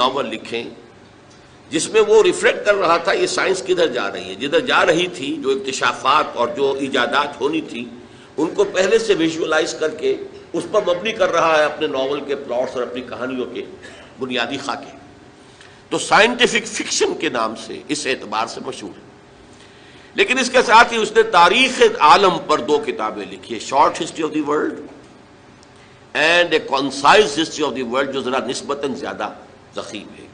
Novel لکھیں جس میں وہ ریفلیکٹ کر رہا تھا یہ سائنس کدھر جا رہی ہے، جدھر جا رہی تھی، جو اکتشافات اور جو ایجادات ہونی تھی ان کو پہلے سے ویژولائز کر کے اس پر مبنی کر رہا ہے اپنے ناول کے پلاٹس اور اپنی کہانیوں کے بنیادی خاکے. تو سائنٹیفک فکشن کے نام سے اس اعتبار سے مشہور ہے. لیکن اس کے ساتھ ہی اس نے تاریخ عالم پر 2 کتابیں لکھی ہے، short history of the world and a concise history of the world, جو ذرا نسبتاً زیادہ ضخیم ہے.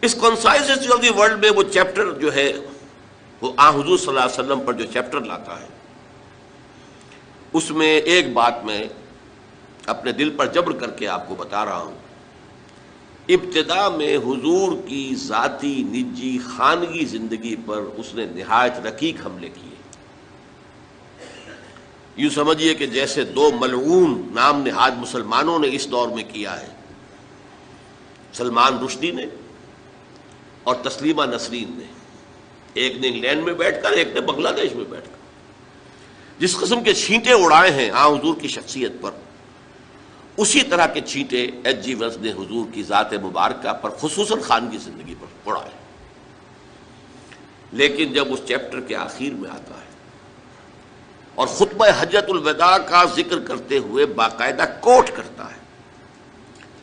اس concise history of the world میں وہ چیپٹر جو ہے وہ حضور صلی اللہ علیہ وسلم پر جو چیپٹر لاتا ہے اس میں ایک بات میں اپنے دل پر جبر کر کے آپ کو بتا رہا ہوں. ابتدا میں حضور کی ذاتی نجی خانگی زندگی پر اس نے نہایت رقیق حملے کیے. یوں سمجھیے کہ جیسے 2 ملعون نام نہاد مسلمانوں نے اس دور میں کیا ہے، سلمان رشدی نے اور تسلیمہ نسرین نے. ایک نے انگلینڈ میں بیٹھ کر، ایک نے بنگلہ دیش میں بیٹھ کر جس قسم کے چھینٹے اڑائے ہیں حضور کی شخصیت پر، اسی طرح کے چھینٹے ایچ جی ویلز نے حضور کی ذات مبارکہ پر خصوصاً خانگی زندگی پر اڑائے. لیکن جب اس چیپٹر کے آخر میں آتا ہے اور خطبہ حجۃ الوداع کا ذکر کرتے ہوئے باقاعدہ کوٹ کرتا ہے،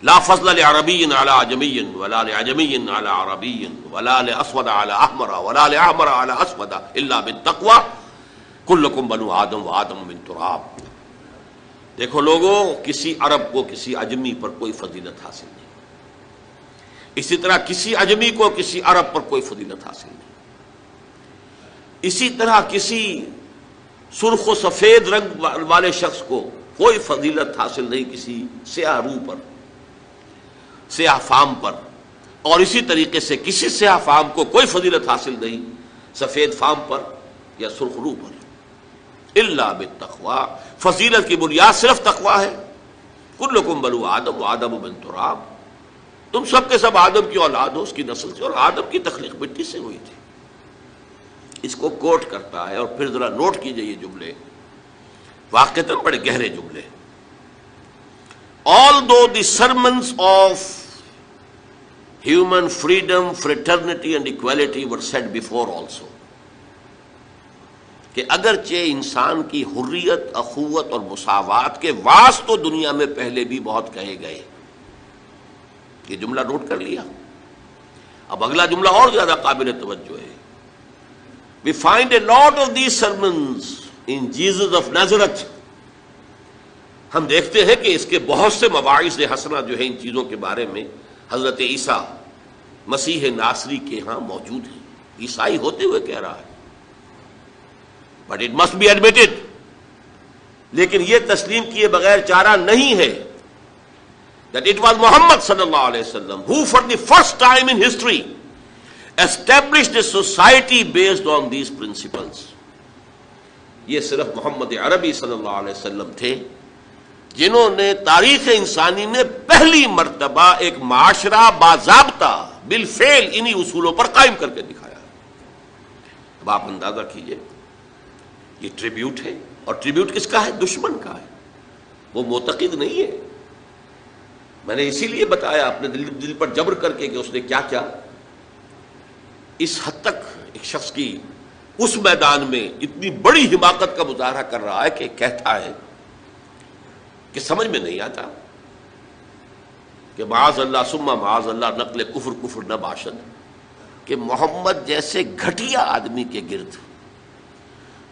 لا فضل لعربی علی عجمی ولا لعجمی علی عربی ولا لاسود علی احمر ولا لاحمر علی اسود الا بالتقوی کلکم بنو آدم وآدم من تراب. دیکھو لوگوں، کسی عرب کو کسی عجمی پر کوئی فضیلت حاصل نہیں، اسی طرح کسی عجمی کو کسی عرب پر کوئی فضیلت حاصل نہیں، اسی طرح کسی سرخ و سفید رنگ والے شخص کو کوئی فضیلت حاصل نہیں کسی سیاہ روح پر، سیاہ فام پر، اور اسی طریقے سے کسی سیاہ فام کو کوئی فضیلت حاصل نہیں سفید فام پر یا سرخ روح پر، الا بالتقوی. فضیلت کی بنیاد صرف تقوی ہے. کلکم بنو آدم وآدم من تراب، تم سب کے سب آدم کی اولاد ہو، اس کی نسل سے، اور آدم کی تخلیق مٹی سے ہوئی تھی. اس کو کوٹ کرتا ہے. اور پھر ذرا نوٹ کیجئے یہ جملے، واقعتاً بڑے گہرے جملے. Although the sermons of human freedom, fraternity and equality were said before also، کہ اگرچہ انسان کی حریت، اخوت اور مساوات کے واعظ تو دنیا میں پہلے بھی بہت کہے گئے. یہ جملہ نوٹ کر لیا. اب اگلا جملہ اور زیادہ قابل توجہ ہے. We find a lot of these sermons in Jesus of Nazareth. ہم دیکھتے ہیں کہ اس کے بہت سے مواعظ حسنہ جو ہیں ان چیزوں کے بارے میں حضرت عیسیٰ مسیح ناصری کے ہاں موجود ہیں. عیسائی ہوتے ہوئے کہہ رہا ہے. But it must be admitted، لیکن یہ تسلیم کیے بغیر چارہ نہیں ہے that it was Muhammad صلی اللہ علیہ وسلم who for the first time in history established a society based on these principles. یہ صرف محمد عربی صلی اللہ علیہ وسلم تھے جنہوں نے تاریخ انسانی میں پہلی مرتبہ ایک معاشرہ باضابطہ بالفعل انہی اصولوں پر قائم کر کے دکھایا. اب آپ اندازہ کیجئے، یہ ٹریبیوٹ ہے، اور ٹریبیوٹ کس کا ہے؟ دشمن کا ہے. وہ معتقد نہیں ہے. میں نے اسی لیے بتایا اپنے دل پر جبر کر کے کہ اس نے کیا کیا. اس حد تک ایک شخص کی اس میدان میں اتنی بڑی حماقت کا مظاہرہ کر رہا ہے کہ کہتا ہے کہ سمجھ میں نہیں آتا کہ معاذ اللہ ثم معاذ اللہ نقل کفر نہ باشد، کہ محمد جیسے گھٹیا آدمی کے گرد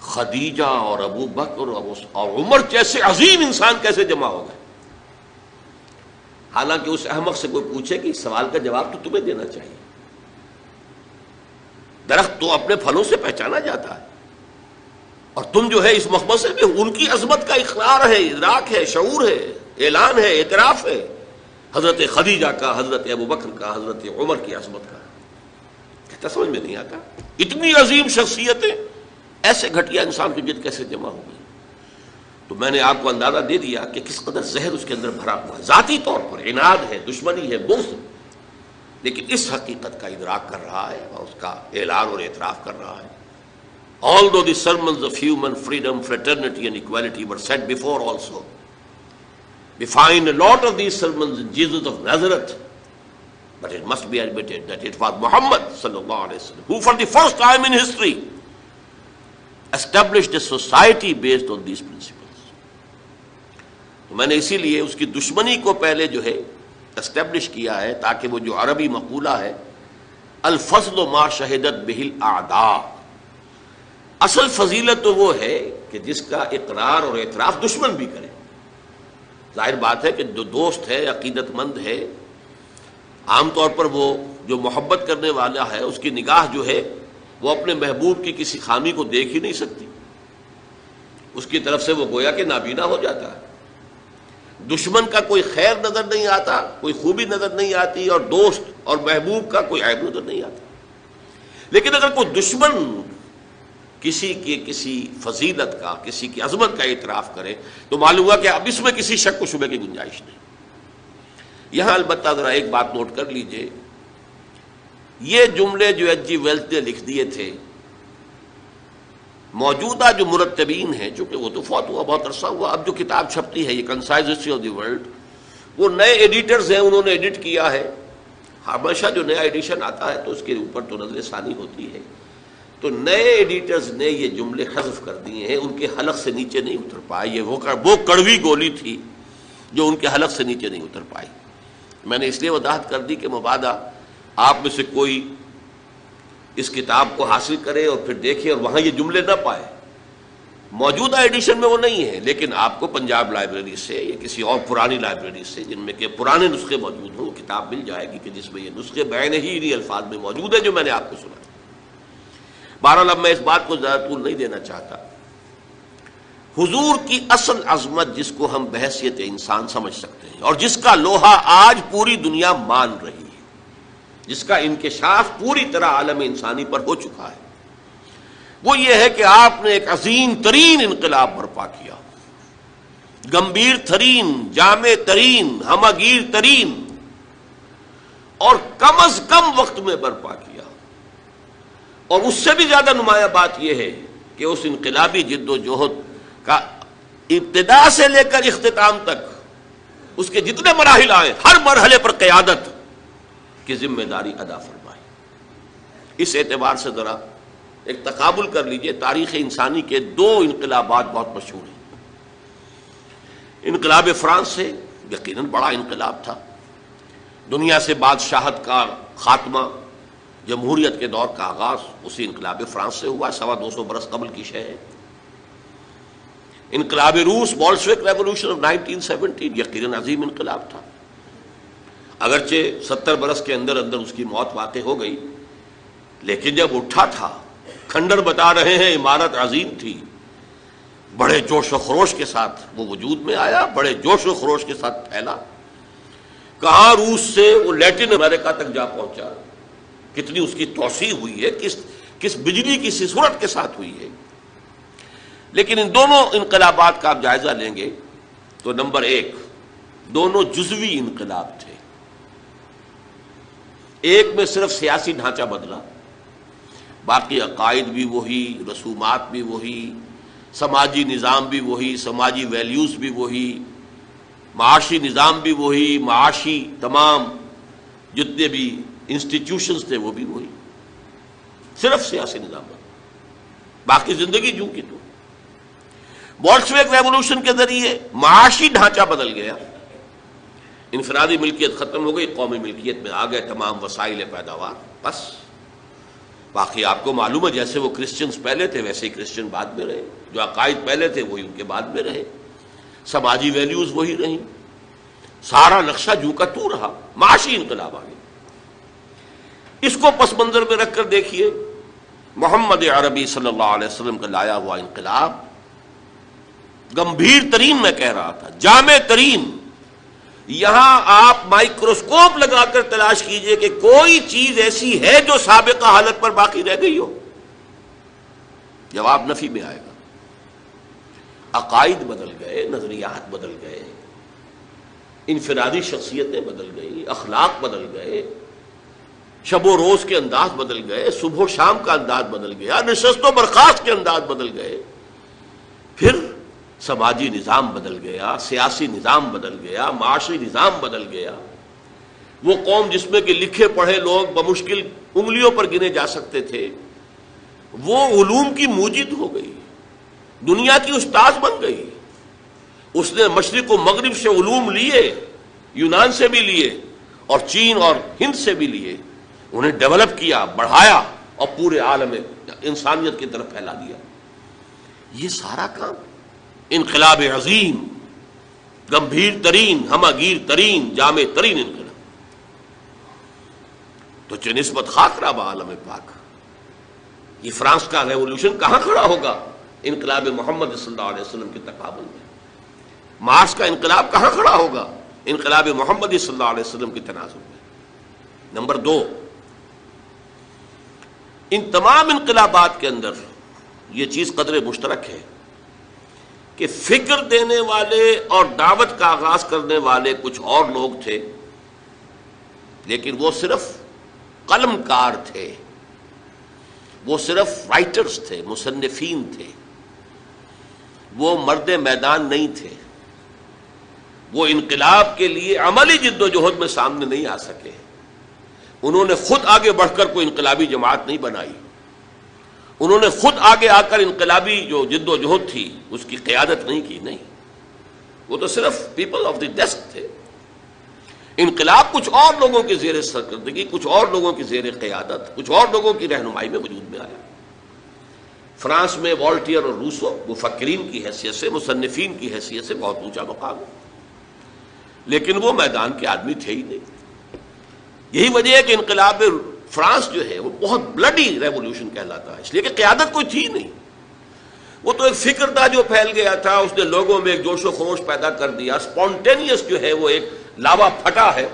خدیجہ اور ابو بکر اور عمر جیسے عظیم انسان کیسے جمع ہو گئے. حالانکہ اس احمق سے کوئی پوچھے کہ اس سوال کا جواب تو تمہیں دینا چاہیے. درخت تو اپنے پھلوں سے پہچانا جاتا ہے، اور تم جو ہے اس مخمصے میں ان کی عظمت کا اقرار ہے، ادراک ہے، شعور ہے، اعلان ہے، اعتراف ہے حضرت خدیجہ کا، حضرت ابو بکر کا، حضرت عمر کی عظمت کا. کہتا سمجھ میں نہیں آتا اتنی عظیم شخصیتیں ایسے گھٹیا انسان کی جد کیسے جمع ہو گئی. تو میں نے آپ کو اندازہ دے دیا کہ کس قدر زہر اس کے اندر بھرا ہوا ہے. ذاتی طور پر عناد ہے، دشمنی ہے، بغض، لیکن اس حقیقت کا ادراک کر رہا ہے اور اس کا اعلان اور اعتراف کر رہا ہے. Although the sermons of human freedom, fraternity and equality were said before also, we find a lot of these sermons in Jesus of Nazareth. But it must be admitted that it was Muhammad sallallahu alaihi wasallam who for the first time in history established a society based on these principles. تو میں نے اسی لیے اس کی دشمنی کو پہلے جو ہے اسٹیبلش کیا ہے تاکہ وہ جو عربی مقولہ ہے الفضل ما شہدت بہ الاعداء، اصل فضیلت تو وہ ہے کہ جس کا اقرار اور اعتراف دشمن بھی کرے. ظاہر بات ہے کہ جو دوست ہے، عقیدت مند ہے، عام طور پر وہ جو محبت کرنے والا ہے اس کی نگاہ جو ہے وہ اپنے محبوب کی کسی خامی کو دیکھ ہی نہیں سکتی، اس کی طرف سے وہ گویا کہ نابینا ہو جاتا ہے. دشمن کا کوئی خیر نظر نہیں آتا، کوئی خوبی نظر نہیں آتی، اور دوست اور محبوب کا کوئی عیب نظر نہیں آتا. لیکن اگر کوئی دشمن کسی کی کسی فضیلت کا، کسی کی عظمت کا اعتراف کرے تو معلوم ہوا کہ اب اس میں کسی شک و شبے کی گنجائش نہیں. یہاں البتہ ذرا ایک بات نوٹ کر لیجئے، یہ جملے جو ایچ جی ویلز نے لکھ دیے تھے، موجودہ جو مرتبین ہیں، چونکہ وہ تو فوت ہوا بہت عرصہ ہوا، اب جو کتاب چھپتی ہے یہ concise history of the world, وہ نئے ایڈیٹرز ہیں، انہوں نے ایڈٹ کیا ہے. ہمیشہ جو نیا ایڈیشن آتا ہے تو اس کے اوپر تو نظر ثانی ہوتی ہے. تو نئے ایڈیٹرز نے یہ جملے حذف کر دیے ہیں، ان کے حلق سے نیچے نہیں اتر پائے. یہ وہ کڑوی گولی تھی جو ان کے حلق سے نیچے نہیں اتر پائی. میں نے اس لیے وضاحت کر دی کہ مبادا آپ میں سے کوئی اس کتاب کو حاصل کرے اور پھر دیکھے اور وہاں یہ جملے نہ پائے. موجودہ ایڈیشن میں وہ نہیں ہے، لیکن آپ کو پنجاب لائبریری سے یا کسی اور پرانی لائبریری سے جن میں کہ پرانے نسخے موجود ہوں، وہ کتاب مل جائے گی کہ جس میں یہ نسخے بعین ہی انہی الفاظ میں موجود ہیں جو میں نے آپ کو سنا. بہرحال اب میں اس بات کو زیادہ طول نہیں دینا چاہتا. حضور کی اصل عظمت جس کو ہم بحیثیت انسان سمجھ سکتے ہیں اور جس کا لوہا آج پوری دنیا مان رہی ہے، جس کا انکشاف پوری طرح عالم انسانی پر ہو چکا ہے، وہ یہ ہے کہ آپ نے ایک عظیم ترین انقلاب برپا کیا، گمبھیر ترین، جامع ترین، ہمگیر ترین، اور کم از کم وقت میں برپا کیا. اور اس سے بھی زیادہ نمایاں بات یہ ہے کہ اس انقلابی جد و جہد کا ابتدا سے لے کر اختتام تک اس کے جتنے مراحل آئے، ہر مرحلے پر قیادت کی ذمہ داری ادا فرمائی. اس اعتبار سے ذرا ایک تقابل کر لیجئے، تاریخ انسانی کے دو انقلابات بہت مشہور ہیں. انقلاب فرانس سے یقیناً بڑا انقلاب تھا، دنیا سے بادشاہت کا خاتمہ، جمہوریت کے دور کا آغاز اسی انقلاب فرانس سے ہوا، 250 برس قبل کی شے ہے. انقلاب روس، بولشوک ریولوشن آف 1917، یقیناً عظیم انقلاب تھا. اگرچہ 70 برس کے اندر اندر اس کی موت واقع ہو گئی، لیکن جب اٹھا تھا، کھنڈر بتا رہے ہیں عمارت عظیم تھی، بڑے جوش و خروش کے ساتھ وہ وجود میں آیا، بڑے جوش و خروش کے ساتھ پھیلا. کہاں روس سے وہ لیٹن امریکہ تک جا پہنچا، کتنی اس کی توسیع ہوئی ہے، کس بجلی کی سی صورت کے ساتھ ہوئی ہے. لیکن ان دونوں انقلابات کا آپ جائزہ لیں گے تو نمبر ایک، دونوں جزوی انقلاب تھے. ایک میں صرف سیاسی ڈھانچہ بدلا، باقی عقائد بھی وہی، رسومات بھی وہی، سماجی نظام بھی وہی، سماجی ویلیوز بھی وہی، معاشی نظام بھی وہی، معاشی تمام جتنے بھی انسٹیٹیوشنز تھے وہ بھی وہی، صرف سیاسی نظام بدلا، باقی زندگی جو کی تو. بولشوک ریولوشن کے ذریعے معاشی ڈھانچہ بدل گیا، انفرادی ملکیت ختم ہو گئی، قومی ملکیت میں آ گئے تمام وسائل پیداوار. بس باقی آپ کو معلوم ہے جیسے وہ کرسچنز پہلے تھے ویسے ہی کرسچن بعد میں رہے، جو عقائد پہلے تھے وہی ان کے بعد میں رہے، سماجی ویلیوز وہی رہیں، سارا نقشہ جو کا تو رہا. معاشی انقلاب آ گیا. اس کو پس منظر میں رکھ کر دیکھیے محمد عربی صلی اللہ علیہ وسلم کا لایا ہوا انقلاب گمبھیر ترین، میں کہہ رہا تھا جامع ترین. یہاں آپ مائکروسکوپ لگا کر تلاش کیجئے کہ کوئی چیز ایسی ہے جو سابقہ حالت پر باقی رہ گئی ہو، جواب نفی میں آئے گا. عقائد بدل گئے، نظریات بدل گئے، انفرادی شخصیتیں بدل گئی، اخلاق بدل گئے، شب و روز کے انداز بدل گئے، صبح و شام کا انداز بدل گیا، نشست و برخاست کے انداز بدل گئے، پھر سماجی نظام بدل گیا، سیاسی نظام بدل گیا، معاشی نظام بدل گیا. وہ قوم جس میں کہ لکھے پڑھے لوگ بمشکل انگلیوں پر گنے جا سکتے تھے، وہ علوم کی موجد ہو گئی، دنیا کی استاذ بن گئی. اس نے مشرق و مغرب سے علوم لیے، یونان سے بھی لیے اور چین اور ہند سے بھی لیے، انہیں ڈیولپ کیا، بڑھایا اور پورے عالم انسانیت کی طرف پھیلا دیا. یہ سارا کام انقلاب عظیم، گمبھیر ترین، ہماگیر ترین، جامع ترین انقلاب. تو چہ نسبت خاکرہ با عالم پاک، یہ فرانس کا ریولوشن کہاں کھڑا ہوگا انقلاب محمد صلی اللہ علیہ وسلم کے تقابل میں؟ مارس کا انقلاب کہاں کھڑا ہوگا انقلاب محمد صلی اللہ علیہ وسلم کے تناظر میں؟ نمبر 2، ان تمام انقلابات کے اندر یہ چیز قدر مشترک ہے کہ فکر دینے والے اور دعوت کا آغاز کرنے والے کچھ اور لوگ تھے، لیکن وہ صرف قلم کار تھے، وہ صرف رائٹرز تھے، مصنفین تھے، وہ مرد میدان نہیں تھے. وہ انقلاب کے لیے عملی جد و جہد میں سامنے نہیں آ سکے. انہوں نے خود آگے بڑھ کر کوئی انقلابی جماعت نہیں بنائی، انہوں نے خود آگے آ کر انقلابی جو جد و جہد تھی اس کی قیادت نہیں کی. نہیں، وہ تو صرف پیپل آف دی ڈیسک تھے. انقلاب کچھ اور لوگوں کی زیر سرکردگی، کچھ اور لوگوں کی زیر قیادت، کچھ اور لوگوں کی رہنمائی میں وجود میں آیا. فرانس میں والٹیئر اور روسو مفکرین کی حیثیت سے، مصنفین کی حیثیت سے بہت اونچا مقام ہے، لیکن وہ میدان کے آدمی تھے ہی نہیں. یہی وجہ ہے کہ انقلاب فرانس جو ہے وہ بہت بلڈی ریولوشن کہلاتا ہے، اس لیے کہ قیادت کوئی تھی نہیں. وہ تو ایک فکر تھا جو پھیل گیا تھا، اس نے لوگوں میں ایک جوش و خروش پیدا کر دیا. اسپونٹینیس جو ہے وہ ایک لاوا پھٹا ہے،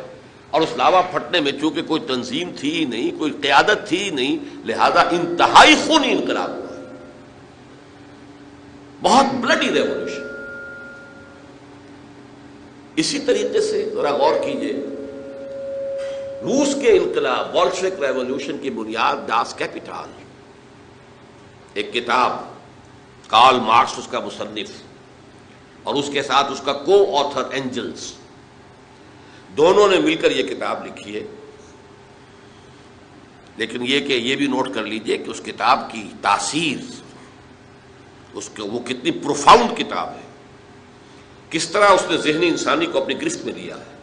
اور اس لاوا پھٹنے میں چونکہ کوئی تنظیم تھی ہی نہیں، کوئی قیادت تھی ہی نہیں، لہذا انتہائی خونی انقلاب ہوا، بہت بلڈی ریولوشن. اسی طریقے سے ذرا غور کیجئے، روس کے انقلاب بولشوک ریولوشن کی بنیاد ڈاس کیپیٹال، ایک کتاب، کارل مارکس اس کا مصنف، اور اس کے ساتھ اس کا کو آتھر اینجلز، دونوں نے مل کر یہ کتاب لکھی ہے. لیکن یہ کہ یہ بھی نوٹ کر لیجئے کہ اس کتاب کی تاثیر، اس کے وہ کتنی پروفاؤنڈ کتاب ہے، کس طرح اس نے ذہنی انسانی کو اپنی گرفت میں لیا ہے،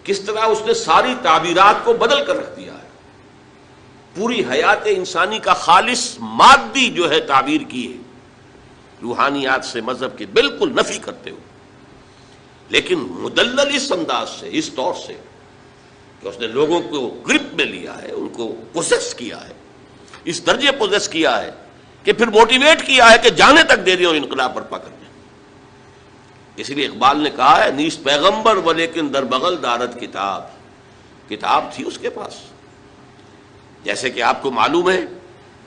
کس طرح اس نے ساری تعبیرات کو بدل کر رکھ دیا ہے، پوری حیات انسانی کا خالص مادی جو ہے تعبیر کی ہے، روحانیات سے، مذہب کی بالکل نفی کرتے ہوئے، لیکن مدلل اس انداز سے، اس طور سے کہ اس نے لوگوں کو گرپ میں لیا ہے، ان کو پوزیس کیا ہے، اس درجے پوزیس کیا ہے کہ پھر موٹیویٹ کیا ہے کہ جانے تک دے دیں اور انقلاب برپا کرنے. اسی لیے اقبال نے کہا ہے، نیست پیغمبر و لیکن در بغل دارت کتاب، کتاب تھی اس کے پاس. جیسے کہ آپ کو معلوم ہے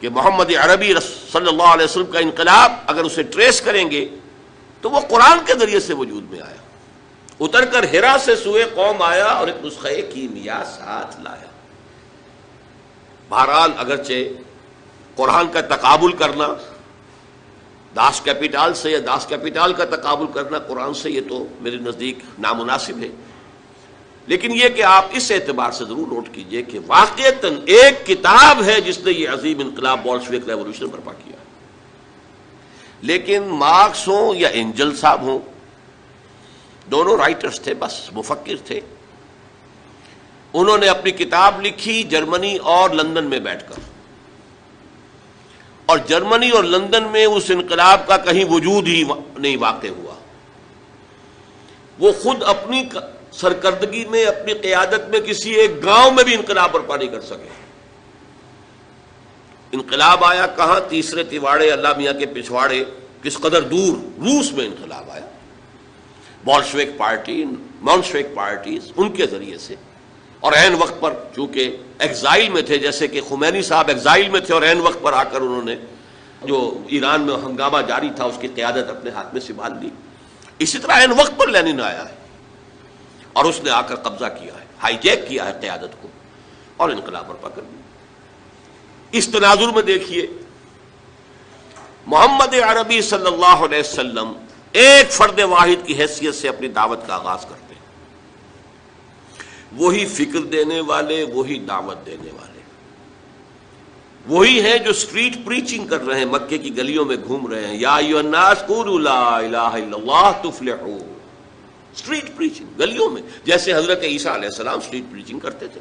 کہ محمد عربی صلی اللہ علیہ وسلم کا انقلاب اگر اسے ٹریس کریں گے تو وہ قرآن کے ذریعے سے وجود میں آیا، اتر کر ہرا سے سوئے قوم آیا اور ایک نسخہ کیمیا ساتھ لایا. بہرحال اگرچہ قرآن کا تقابل کرنا داس کیپیٹال سے، یا داس کیپیٹال کا تقابل کرنا قرآن سے، یہ تو میرے نزدیک نامناسب ہے، لیکن یہ کہ آپ اس اعتبار سے ضرور نوٹ کیجئے کہ واقعتاً ایک کتاب ہے جس نے یہ عظیم انقلاب بولشوک ریولوشن برپا کیا. لیکن مارکس ہوں یا اینجل صاحب ہوں، دونوں رائٹرز تھے، بس مفکر تھے. انہوں نے اپنی کتاب لکھی جرمنی اور لندن میں بیٹھ کر، اور جرمنی اور لندن میں اس انقلاب کا کہیں وجود ہی نہیں واقع ہوا. وہ خود اپنی سرکردگی میں، اپنی قیادت میں کسی ایک گاؤں میں بھی انقلاب برپا نہیں کر سکے. انقلاب آیا کہاں؟ تیسرے تیواڑے اللہ میاں کے پچھواڑے کس قدر دور، روس میں انقلاب آیا. بولشوک پارٹی، مونشوک پارٹیز، ان کے ذریعے سے، اور عین وقت پر چونکہ ایگزائل میں تھے، جیسے کہ خمینی صاحب ایگزائل میں تھے اور عین وقت پر آ کر انہوں نے جو ایران میں ہنگامہ جاری تھا اس کی قیادت اپنے ہاتھ میں سنبھال لی. اسی طرح عین وقت پر لینن آیا ہے اور اس نے آ کر قبضہ کیا ہے، ہائی جیک کیا ہے قیادت کو اور انقلاب برپا کر دیا. اس تناظر میں دیکھیے محمد عربی صلی اللہ علیہ وسلم ایک فرد واحد کی حیثیت سے اپنی دعوت کا آغاز کرتے ہیں. وہی فکر دینے والے، وہی دعوت دینے والے، وہی ہیں جو اسٹریٹ پریچنگ کر رہے ہیں، مکے کی گلیوں میں گھوم رہے ہیں، یا ایھا الناس قولوا لا الہ الا اللہ تفلحوا، اسٹریٹ پریچنگ گلیوں میں، جیسے حضرت عیسیٰ علیہ السلام اسٹریٹ پریچنگ کرتے تھے۔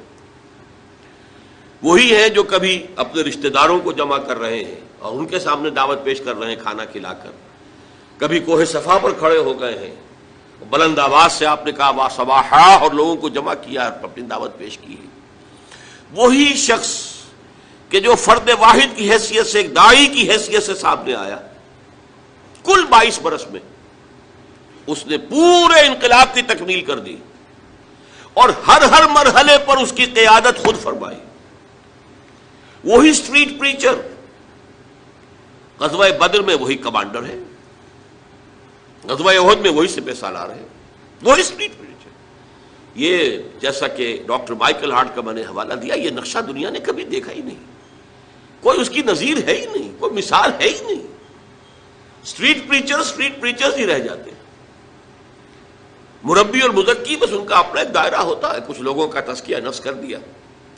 وہی ہیں جو کبھی اپنے رشتہ داروں کو جمع کر رہے ہیں اور ان کے سامنے دعوت پیش کر رہے ہیں کھانا کھلا کر، کبھی کوہ صفا پر کھڑے ہو گئے ہیں، بلند آواز سے آپ نے کہا وا صباحا اور لوگوں کو جمع کیا اور اپنی دعوت پیش کی ہے۔ وہی شخص کہ جو فرد واحد کی حیثیت سے، ایک داعی کی حیثیت سے سامنے آیا، کل 22 برس میں اس نے پورے انقلاب کی تکمیل کر دی اور ہر مرحلے پر اس کی قیادت خود فرمائی۔ وہی اسٹریٹ پریچر غزوہ بدر میں وہی کمانڈر ہے، غزوہ احد میں وہی سپہ سالار ہے، وہی اسٹریٹ پریچر۔ یہ جیسا کہ ڈاکٹر مائیکل ہارٹ کا میں نے حوالہ دیا، یہ نقشہ دنیا نے کبھی دیکھا ہی نہیں، کوئی اس کی نظیر ہے ہی نہیں، کوئی مثال ہے ہی نہیں۔ اسٹریٹ پریچرز ہی رہ جاتے ہیں، مربی اور مزکی بس ان کا اپنا ایک دائرہ ہوتا ہے، کچھ لوگوں کا تزکیہ نفس کر دیا،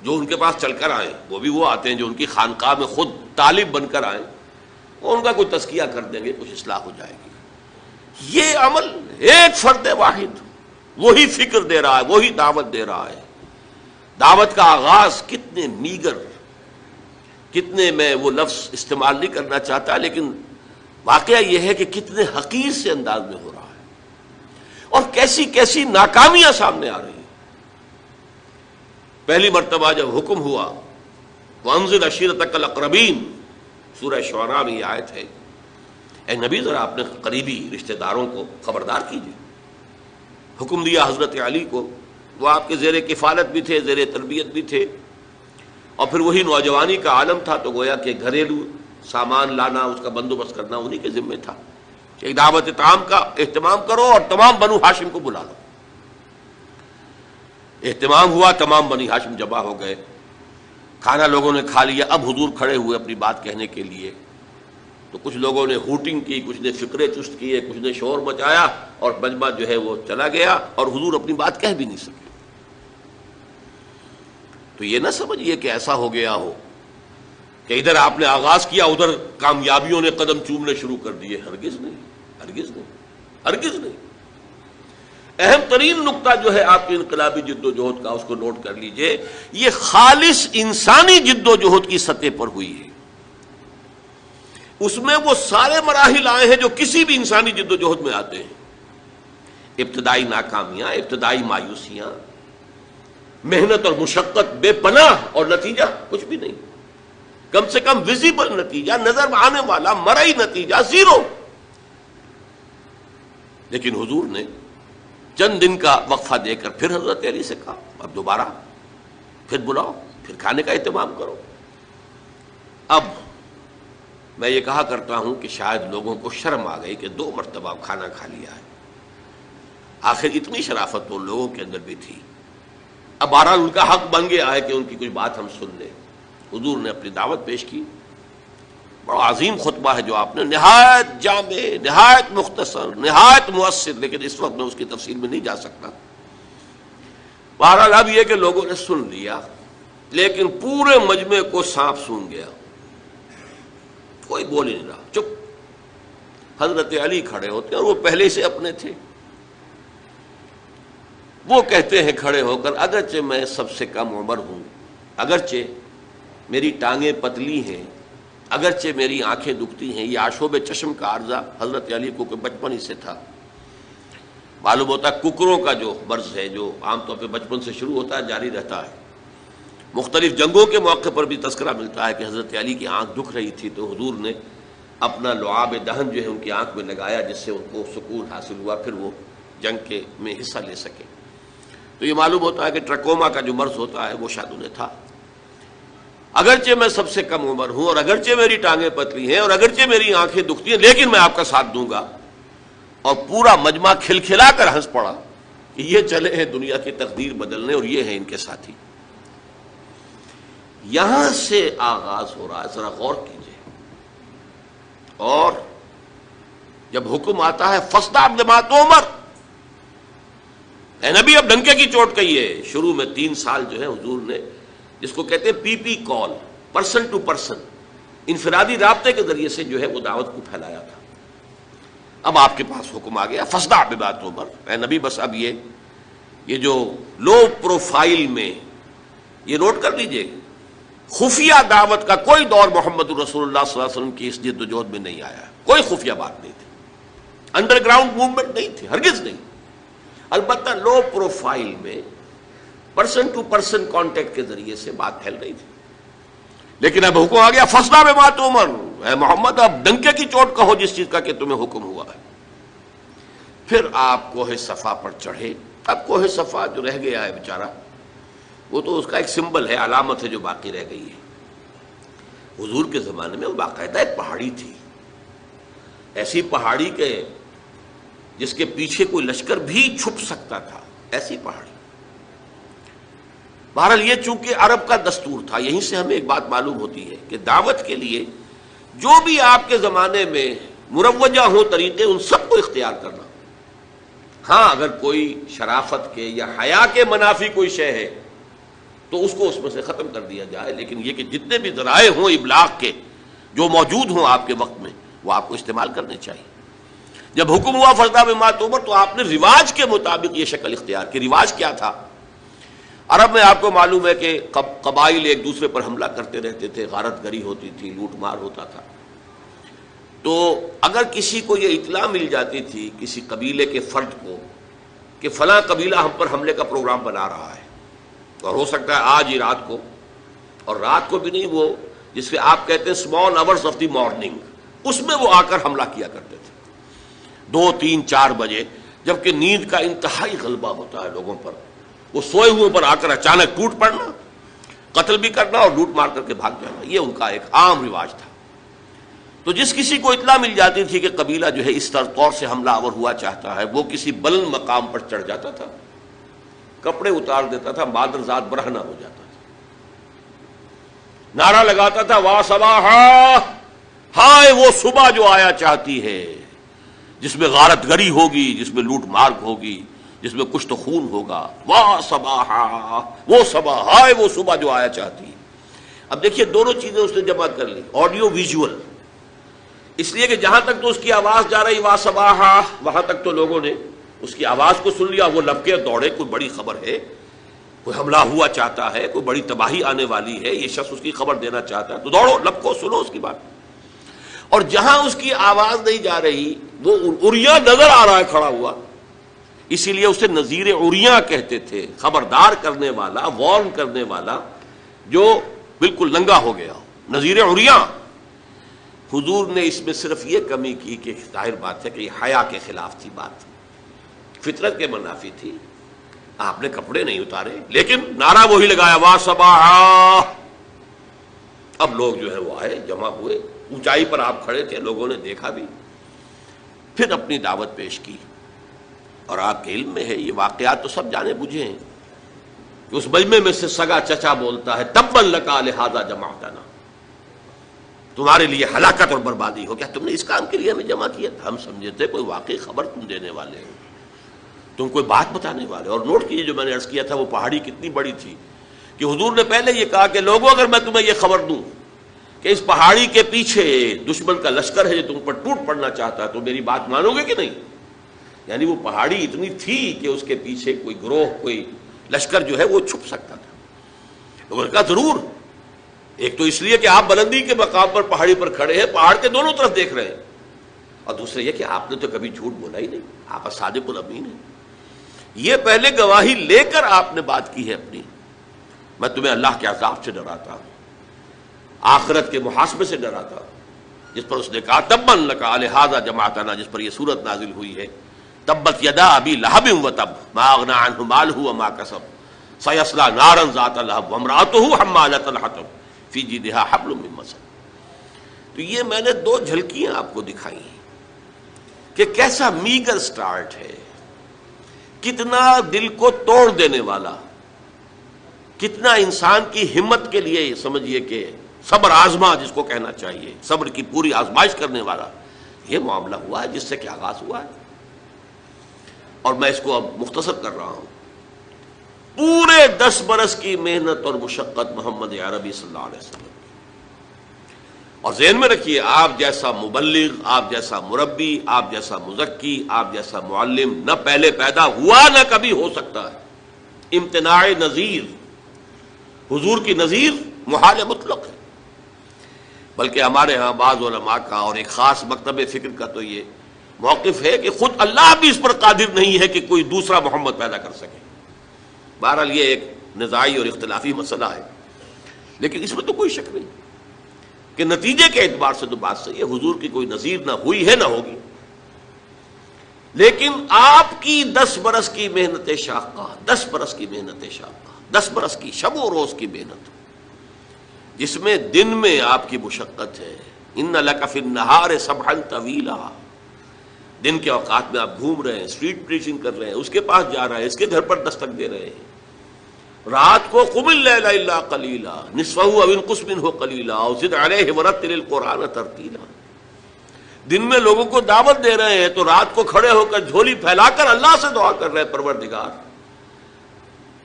جو ان کے پاس چل کر آئے وہ بھی وہ آتے ہیں جو ان کی خانقاہ میں خود طالب بن کر آئے، وہ ان کا کوئی تزکیہ کر دیں گے، کچھ اصلاح ہو جائے گی۔ یہ عمل ایک فرد واحد وہی فکر دے رہا ہے، وہی دعوت دے رہا ہے۔ دعوت کا آغاز کتنے میگر، کتنے، میں وہ لفظ استعمال نہیں کرنا چاہتا، لیکن واقعہ یہ ہے کہ کتنے حقیر سے انداز میں ہو رہا ہے اور کیسی کیسی ناکامیاں سامنے آ رہی ہیں۔ پہلی مرتبہ جب حکم ہوا وَأَنذِرْ عَشِيرَتَكَ الْأَقْرَبِينَ، سورہ شعراء میں یہ آیت ہے، اے نبی ذرا اپنے قریبی رشتہ داروں کو خبردار کیجیے۔ حکم دیا حضرت علی کو، وہ آپ کے زیر کفالت بھی تھے، زیر تربیت بھی تھے، اور پھر وہی نوجوانی کا عالم تھا، تو گویا کہ گھریلو سامان لانا، اس کا بندوبست کرنا انہی کے ذمہ تھا کہ ایک دعوت طعام کا اہتمام کرو اور تمام بنو ہاشم کو بلا لو۔ اہتمام ہوا، تمام بنی ہاشم جمع ہو گئے، کھانا لوگوں نے کھا لیا۔ اب حضور کھڑے ہوئے اپنی بات کہنے کے لیے، تو کچھ لوگوں نے ہوٹنگ کی، کچھ نے فکرے چست کیے، کچھ نے شور مچایا، اور مجمع جو ہے وہ چلا گیا اور حضور اپنی بات کہہ بھی نہیں سکے۔ تو یہ نہ سمجھیے کہ ایسا ہو گیا ہو کہ ادھر آپ نے آغاز کیا، ادھر کامیابیوں نے قدم چومنے شروع کر دیے، ہرگز نہیں، ہرگز نہیں، ہرگز نہیں۔ اہم ترین نقطہ جو ہے آپ کی انقلابی جد و جہد کا، اس کو نوٹ کر لیجئے، یہ خالص انسانی جد و جہد کی سطح پر ہوئی ہے۔ اس میں وہ سارے مراحل آئے ہیں جو کسی بھی انسانی جد و جہد میں آتے ہیں، ابتدائی ناکامیاں، ابتدائی مایوسیاں، محنت اور مشقت بے پناہ، اور نتیجہ کچھ بھی نہیں، کم سے کم ویزیبل نتیجہ، نظر آنے والا مرئی نتیجہ زیرو۔ لیکن حضور نے چند دن کا وقفہ دے کر پھر حضرت علی سے کہا اب دوبارہ پھر بلاؤ، پھر کھانے کا اہتمام کرو۔ اب میں یہ کہا کرتا ہوں کہ شاید لوگوں کو شرم آ گئی کہ 2 مرتبہ کھانا کھا لیا ہے، آخر اتنی شرافت تو لوگوں کے اندر بھی تھی۔ اب بہرحال ان کا حق بن گیا ہے کہ ان کی کچھ بات ہم سن لیں۔ حضور نے اپنی دعوت پیش کی، بڑا عظیم خطبہ ہے جو آپ نے، نہایت جامع، نہایت مختصر، نہایت مؤثر، لیکن اس وقت میں اس کی تفصیل میں نہیں جا سکتا۔ بہرحال اب یہ کہ لوگوں نے سن لیا، لیکن پورے مجمع کو سانپ سونگھ گیا، کوئی بول ہی نہیں رہا، چپ۔ حضرت علی کھڑے ہوتے اور وہ پہلے سے اپنے تھے، وہ کہتے ہیں کھڑے ہو کر، اگرچہ میں سب سے کم عمر ہوں، اگرچہ میری ٹانگیں پتلی ہیں، اگرچہ میری آنکھیں دکھتی ہیں، یہ آشوب چشم کا عارضہ حضرت علی کو بچپن ہی سے تھا۔ معلوم ہوتا ہے ککروں کا جو مرض ہے، جو عام طور پہ بچپن سے شروع ہوتا ہے، جاری رہتا ہے۔ مختلف جنگوں کے موقع پر بھی تذکرہ ملتا ہے کہ حضرت علی کی آنکھ دکھ رہی تھی، تو حضور نے اپنا لعاب دہن جو ہے ان کی آنکھ میں لگایا، جس سے ان کو سکون حاصل ہوا، پھر وہ جنگ کے میں حصہ لے سکے۔ تو یہ معلوم ہوتا ہے کہ ٹرکوما کا جو مرض ہوتا ہے وہ شاید انہیں تھا۔ اگرچہ میں سب سے کم عمر ہوں، اور اگرچہ میری ٹانگیں پتلی ہیں، اور اگرچہ میری آنکھیں دکھتی ہیں، لیکن میں آپ کا ساتھ دوں گا۔ اور پورا مجمع کھلکھلا کر ہنس پڑا کہ یہ چلے ہیں دنیا کی تقدیر بدلنے، اور یہ ہیں ان کے ساتھی۔ یہاں سے آغاز ہو رہا ہے، ذرا غور کیجئے۔ اور جب حکم آتا ہے فَاصْدَعْ بِمَا تُؤْمَرُ، اے نبی اب ڈنکے کی چوٹ کہیے. شروع میں 3 سال جو ہے حضور نے جس کو کہتے ہیں پی کال، پرسن ٹو پرسن، انفرادی رابطے کے ذریعے سے جو ہے وہ دعوت کو پھیلایا تھا. اب آپ کے پاس حکم آ گیا فصدع بما تؤمر. اے نبی بس اب یہ جو لو پروفائل میں، یہ نوٹ کر لیجئے، خفیہ دعوت کا کوئی دور محمد رسول اللہ صلی اللہ علیہ وسلم کی اس جد و جہد میں نہیں آیا. کوئی خفیہ بات نہیں تھی، انڈر گراؤنڈ موومنٹ نہیں تھی، ہرگز نہیں. البتہ لو پروفائل میں پرسن ٹو پرسن کانٹیکٹ کے ذریعے سے بات پھیل رہی تھی. لیکن اب حکم آ گیا فصدع بما تؤمر. اے محمد اب ڈنکے کی چوٹ کہو جس چیز کا کہ تمہیں حکم ہوا ہے. پھر آپ کوہ صفا پر چڑھے. اب کوہ صفا جو رہ گیا ہے بیچارہ، وہ تو اس کا ایک سمبل ہے، علامت ہے جو باقی رہ گئی ہے. حضور کے زمانے میں وہ باقاعدہ ایک پہاڑی تھی، ایسی پہاڑی کے جس کے پیچھے کوئی لشکر بھی چھپ سکتا تھا، ایسی پہاڑی. بہرحال یہ چونکہ عرب کا دستور تھا. یہیں سے ہمیں ایک بات معلوم ہوتی ہے کہ دعوت کے لیے جو بھی آپ کے زمانے میں مروجہ ہوں طریقے، ان سب کو اختیار کرنا. ہاں اگر کوئی شرافت کے یا حیا کے منافی کوئی شے ہے تو اس کو اس میں سے ختم کر دیا جائے، لیکن یہ کہ جتنے بھی ذرائع ہوں ابلاغ کے جو موجود ہوں آپ کے وقت میں، وہ آپ کو استعمال کرنے چاہیے. جب حکم ہوا فصدع بما تؤمر تو آپ نے رواج کے مطابق یہ شکل اختیار کی. رواج کیا تھا؟ عرب میں آپ کو معلوم ہے کہ قبائل ایک دوسرے پر حملہ کرتے رہتے تھے، غارت گری ہوتی تھی، لوٹ مار ہوتا تھا. تو اگر کسی کو یہ اطلاع مل جاتی تھی کسی قبیلے کے فرد کو کہ فلاں قبیلہ ہم پر حملے کا پروگرام بنا رہا ہے، اور ہو سکتا ہے آج ہی رات کو، اور رات کو بھی نہیں، وہ جس سے آپ کہتے ہیں small hours of the morning, اس میں وہ آ کر حملہ کیا کرتے تھے 2 3 4 بجے، جبکہ نیند کا انتہائی غلبہ ہوتا ہے لوگوں پر. وہ سوئے ہوئے پر آ کر اچانک ٹوٹ پڑنا، قتل بھی کرنا اور لوٹ مار کر کے بھاگ جانا، یہ ان کا ایک عام رواج تھا. تو جس کسی کو اطلاع مل جاتی تھی کہ قبیلہ جو ہے اس طور سے حملہ آور ہوا چاہتا ہے، وہ کسی بلند مقام پر چڑھ جاتا تھا، کپڑے اتار دیتا تھا، مادر ذات برہنہ ہو جاتا تھا، نعرہ لگاتا تھا وا صباحا، ہائے وہ صبح جو آیا چاہتی ہے، جس میں غارت گری ہوگی، جس میں لوٹ مار ہوگی، جس میں کچھ تو خون ہوگا. وا صباحا، وہ صبح، ہائے وہ صبح جو آیا چاہتی ہے. اب دیکھیے دونوں چیزیں اس نے جمع کر لی، آڈیو ویژول، اس لیے کہ جہاں تک تو اس کی آواز جا رہی وا صباحا، وہاں تک تو لوگوں نے اس کی آواز کو سن لیا، وہ لپکے دوڑے، کوئی بڑی خبر ہے، کوئی حملہ ہوا چاہتا ہے، کوئی بڑی تباہی آنے والی ہے، یہ شخص اس کی خبر دینا چاہتا ہے، تو دوڑو، لپکو، سنو اس کی بات. اور جہاں اس کی آواز نہیں جا رہی، وہ عریاں نظر آ رہا ہے کھڑا ہوا، اسی لیے اسے نذیر عریاں کہتے تھے، خبردار کرنے والا، وارن کرنے والا جو بالکل ننگا ہو گیا ہو، نذیر عریاں. حضور نے اس میں صرف یہ کمی کی کہ ظاہر بات ہے کہ یہ حیا کے خلاف تھی، بات فطرت کے منافی تھی. آپ نے کپڑے نہیں اتارے، لیکن نعرہ وہی لگایا وا صباحا. اب لوگ جو ہے وہ آئے، جمع ہوئے، اونچائی پر آپ کھڑے تھے، لوگوں نے دیکھا بھی، پھر اپنی دعوت پیش کی. اور آپ کے علم میں ہے یہ واقعات تو سب جانے بوجھے ہیں کہ اس مجمع میں سے سگا چچا بولتا ہے تبا لکا لہذا جمعتنا، تمہارے لیے ہلاکت اور بربادی ہو. کیا تم نے اس کام کے لیے ہمیں جمع کیا تھا؟ ہم سمجھے تھے کوئی واقعی خبر تم دینے والے ہو، تم کوئی بات بتانے والے. اور نوٹ کیجیے جو میں نے عرض کیا تھا، وہ پہاڑی کتنی بڑی تھی کہ حضور نے پہلے یہ کہا کہ لوگوں اگر میں تمہیں یہ خبر دوں کہ اس پہاڑی کے پیچھے دشمن کا لشکر ہے جو تم پر ٹوٹ پڑنا چاہتا ہے، تو میری بات مانو گے کہ نہیں؟ یعنی وہ پہاڑی اتنی تھی کہ اس کے پیچھے کوئی گروہ، کوئی لشکر جو ہے وہ چھپ سکتا تھا. انہوں نے کہا ضرور. ایک تو اس لیے کہ آپ بلندی کے مقام پر پہاڑی پر کھڑے ہیں، پہاڑ کے دونوں طرف دیکھ رہے ہیں، اور دوسرے یہ کہ آپ نے تو کبھی جھوٹ بولا ہی نہیں، آپ صادق الامین ہیں. یہ پہلے گواہی لے کر آپ نے بات کی ہے اپنی. میں تمہیں اللہ کے عذاب سے ڈراتا ہوں، آخرت کے محاسبے سے ڈراتا ہوں، جس پر اس نے کہا تبا لکا لہذا جمعتنا، جس پر یہ صورت نازل ہوئی ہے تبت یدا ابی لہب وتب ما اغنی عنہ مالہ وما کسب سیصلی نارا ذات لہب وامرأتہ حمالۃ الحطب فی جیدہا حبل من مسد. تو یہ میں نے 2 جھلکیاں آپ کو دکھائی ہیں کہ کیسا میگر سٹارٹ ہے، کتنا دل کو توڑ دینے والا، کتنا انسان کی ہمت کے لیے سمجھیے کہ صبر آزما جس کو کہنا چاہیے، صبر کی پوری آزمائش کرنے والا یہ معاملہ ہوا ہے جس سے کہ آغاز ہوا ہے. اور میں اس کو اب مختصر کر رہا ہوں، پورے 10 برس کی محنت اور مشقت محمد عربی صلی اللہ علیہ وسلم کی. اور ذہن میں رکھیے، آپ جیسا مبلغ، آپ جیسا مربی، آپ جیسا مزکی، آپ جیسا معلم نہ پہلے پیدا ہوا نہ کبھی ہو سکتا ہے. امتناع نظیر، حضور کی نظیر محال مطلق ہے. بلکہ ہمارے ہاں بعض علماء کا اور ایک خاص مکتب فکر کا تو یہ موقف ہے کہ خود اللہ بھی اس پر قادر نہیں ہے کہ کوئی دوسرا محمد پیدا کر سکے. بہرحال یہ ایک نزاعی اور اختلافی مسئلہ ہے، لیکن اس میں تو کوئی شک نہیں کہ نتیجے کے اعتبار سے تو بات صحیح ہے، حضور کی کوئی نظیر نہ ہوئی ہے نہ ہوگی. لیکن آپ کی 10 برس کی محنت شاقہ، 10 برس کی محنت شاقہ، 10 برس کی شب و روز کی محنت، جس میں دن میں آپ کی مشقت ہے. ان لک فی النہار سبحا طویلا، دن کے اوقات میں آپ گھوم رہے ہیں، اسٹریٹ پریچنگ کر رہے ہیں، اس کے پاس جا رہے ہیں، اس کے گھر پر دستک دے رہے ہیں. رات کو قم اللیل الا قلیلا نصفہ او انقص منہ قلیلا او زد علیہ ورتل القرآن ترتیلا. دن میں لوگوں کو دعوت دے رہے ہیں تو رات کو کھڑے ہو کر جھولی پھیلا کر اللہ سے دعا کر رہے ہیں، پروردگار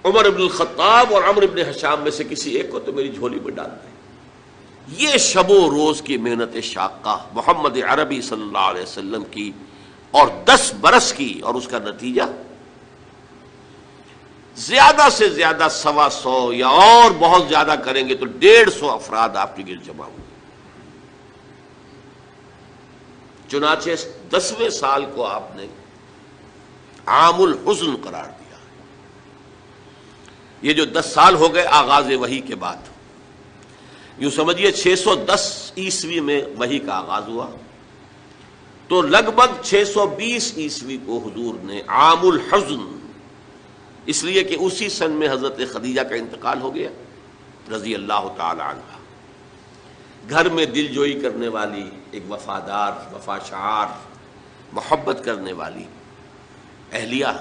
عمر بن الخطاب اور عمرو بن حشام میں سے کسی ایک کو تو میری جھولی میں ڈال دیں. یہ شب و روز کی محنت شاقہ محمد عربی صلی اللہ علیہ وسلم کی، اور 10 برس کی، اور اس کا نتیجہ زیادہ سے زیادہ 125 یا اور بہت زیادہ کریں گے تو 150 افراد آپ کے گرد جمع ہوئے. چنانچہ 10ویں سال کو آپ نے عام الحزن قرار دیا. یہ جو 10 سال ہو گئے آغاز وحی کے بعد، یوں سمجھیے 610 عیسوی میں وحی کا آغاز ہوا، تو لگ بھگ 620 عیسوی کو حضور نے عام الحزن، اس لیے کہ اسی سن میں حضرت خدیجہ کا انتقال ہو گیا رضی اللہ تعالی عنہ، گھر میں دل جوئی کرنے والی ایک وفادار، وفاشار، محبت کرنے والی اہلیہ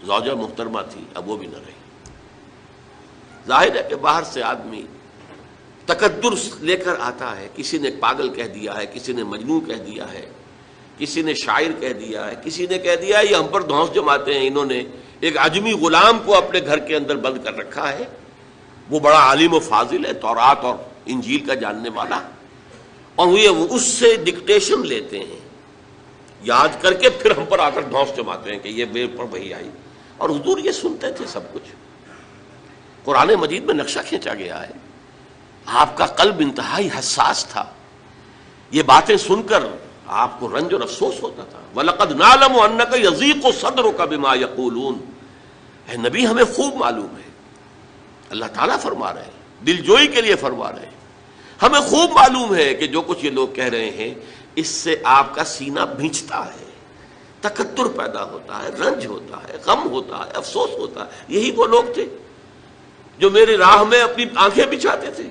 زوجہ محترمہ تھی، اب وہ بھی نہ رہی. ظاہر ہے کہ باہر سے آدمی تقدر لے کر آتا ہے، کسی نے پاگل کہہ دیا ہے، کسی نے مجنون کہہ دیا ہے، کسی نے شاعر کہہ دیا ہے، کسی نے کہہ دیا ہے یہ ہم پر دھونس جماتے ہیں، انہوں نے ایک عجمی غلام کو اپنے گھر کے اندر بند کر رکھا ہے، وہ بڑا عالم و فاضل ہے، تورات اور انجیل کا جاننے والا، اور وہ اس سے ڈکٹیشن لیتے ہیں، یاد کر کے پھر ہم پر آ کر دھونس جماتے ہیں کہ یہ میرے پر وحی آئی. اور حضور یہ سنتے تھے سب کچھ. قرآن مجید میں نقشہ کھینچا گیا ہے، آپ کا قلب انتہائی حساس تھا، یہ باتیں سن کر آپ کو رنج اور افسوس ہوتا تھا. وَلَقَدْ نَعْلَمُ أَنَّكَ يَضِيقُ صَدْرُكَ بِمَا يَقُولُونَ. اے نبی ہمیں خوب معلوم ہے، اللہ تعالیٰ فرما رہے ہیں، دل جوئی کے لیے فرما رہے ہیں، ہمیں خوب معلوم ہے کہ جو کچھ یہ لوگ کہہ رہے ہیں اس سے آپ کا سینہ بھینچتا ہے، تکدر پیدا ہوتا ہے، رنج ہوتا ہے، غم ہوتا ہے، افسوس ہوتا ہے. یہی وہ لوگ تھے جو میری راہ میں اپنی آنکھیں بچھاتے تھے،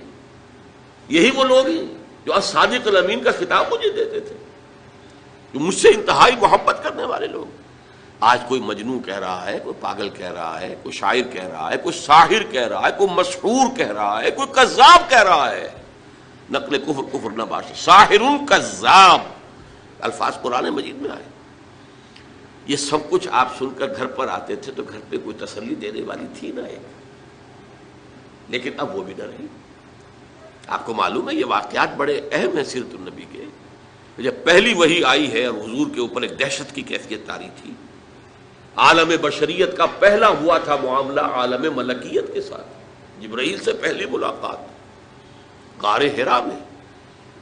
یہی وہ لوگ ہیں جو الصادق الامین کا خطاب مجھے دیتے تھے، جو مجھ سے انتہائی محبت کرنے والے لوگ. آج کوئی مجنون کہہ رہا ہے، کوئی پاگل کہہ رہا ہے، کوئی شاعر کہہ رہا ہے، کوئی ساحر کہہ رہا ہے، کوئی مسحور کہہ رہا ہے، کوئی کذاب کہہ رہا ہے. نقل کفر نہ باش، ساحر کذاب الفاظ قرآن مجید میں آئے. یہ سب کچھ آپ سن کر گھر پر آتے تھے تو گھر پہ کوئی تسلی دینے والی تھی نہ ایک، لیکن اب وہ بھی نہ رہی. آپ کو معلوم ہے یہ واقعات بڑے اہم ہیں سیرت النبی کے. جب پہلی وحی آئی ہے اور حضور کے اوپر ایک دہشت کی کیفیت طاری تھی، عالم بشریت کا پہلا ہوا تھا معاملہ عالم ملکیت کے ساتھ، جبرائیل سے پہلی ملاقات غار حرا میں.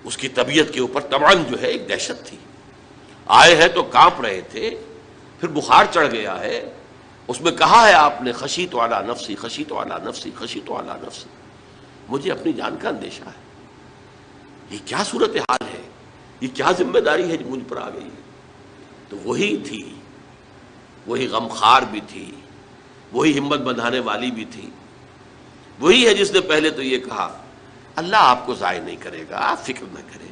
اس کی طبیعت کے اوپر طبعاً جو ہے ایک دہشت تھی، آئے ہیں تو کانپ رہے تھے، پھر بخار چڑھ گیا ہے. اس میں کہا ہے آپ نے خشیت علی نفسی، خشیت علی نفسی، خشیت علی نفسی، مجھے اپنی جان کا اندیشہ ہے. یہ کیا صورتحال ہے، یہ کیا ذمہ داری ہے جو مجھ پر آ گئی ہے. تو وہی تھی، وہی غمخوار بھی تھی، وہی ہمت بندھانے والی بھی تھی، وہی ہے جس نے پہلے تو یہ کہا اللہ آپ کو ضائع نہیں کرے گا، آپ فکر نہ کریں،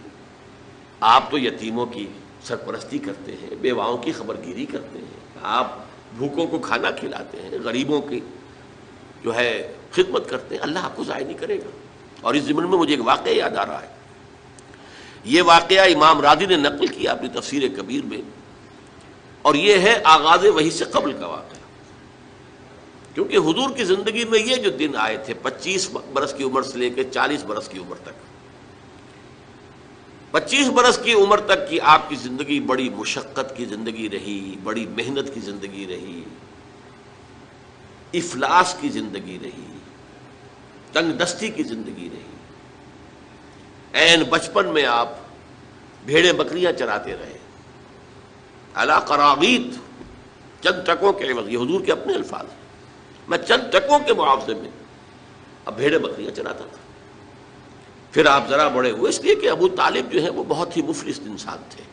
آپ تو یتیموں کی سرپرستی کرتے ہیں، بیواؤں کی خبرگیری کرتے ہیں، آپ بھوکوں کو کھانا کھلاتے ہیں، غریبوں کی جو ہے خدمت کرتے ہیں، اللہ آپ کو ضائع نہیں کرے گا. اور اس ضمن میں مجھے ایک واقعہ یاد آ رہا ہے. یہ واقعہ امام راضی نے نقل کیا اپنی تفسیر کبیر میں اور یہ ہے آغاز وحی سے قبل کا واقعہ، کیونکہ حضور کی زندگی میں یہ جو دن آئے تھے 25 برس کی عمر سے لے کے 40 برس کی عمر تک، 25 برس کی عمر تک کی آپ کی زندگی بڑی مشقت کی زندگی رہی، بڑی محنت کی زندگی رہی، افلاس کی زندگی رہی، تنگ دستی کی زندگی رہی۔ عین بچپن میں آپ بھیڑیں بکریاں چراتے رہے، علی قراغیت، چند ٹکوں کے عوض، یہ حضور کے اپنے الفاظ ہیں، میں چند ٹکوں کے معاوضے میں اب بھیڑیں بکریاں چراتا تھا۔ پھر آپ ذرا بڑے ہوئے، اس لیے کہ ابو طالب جو ہیں وہ بہت ہی مفلس انسان تھے،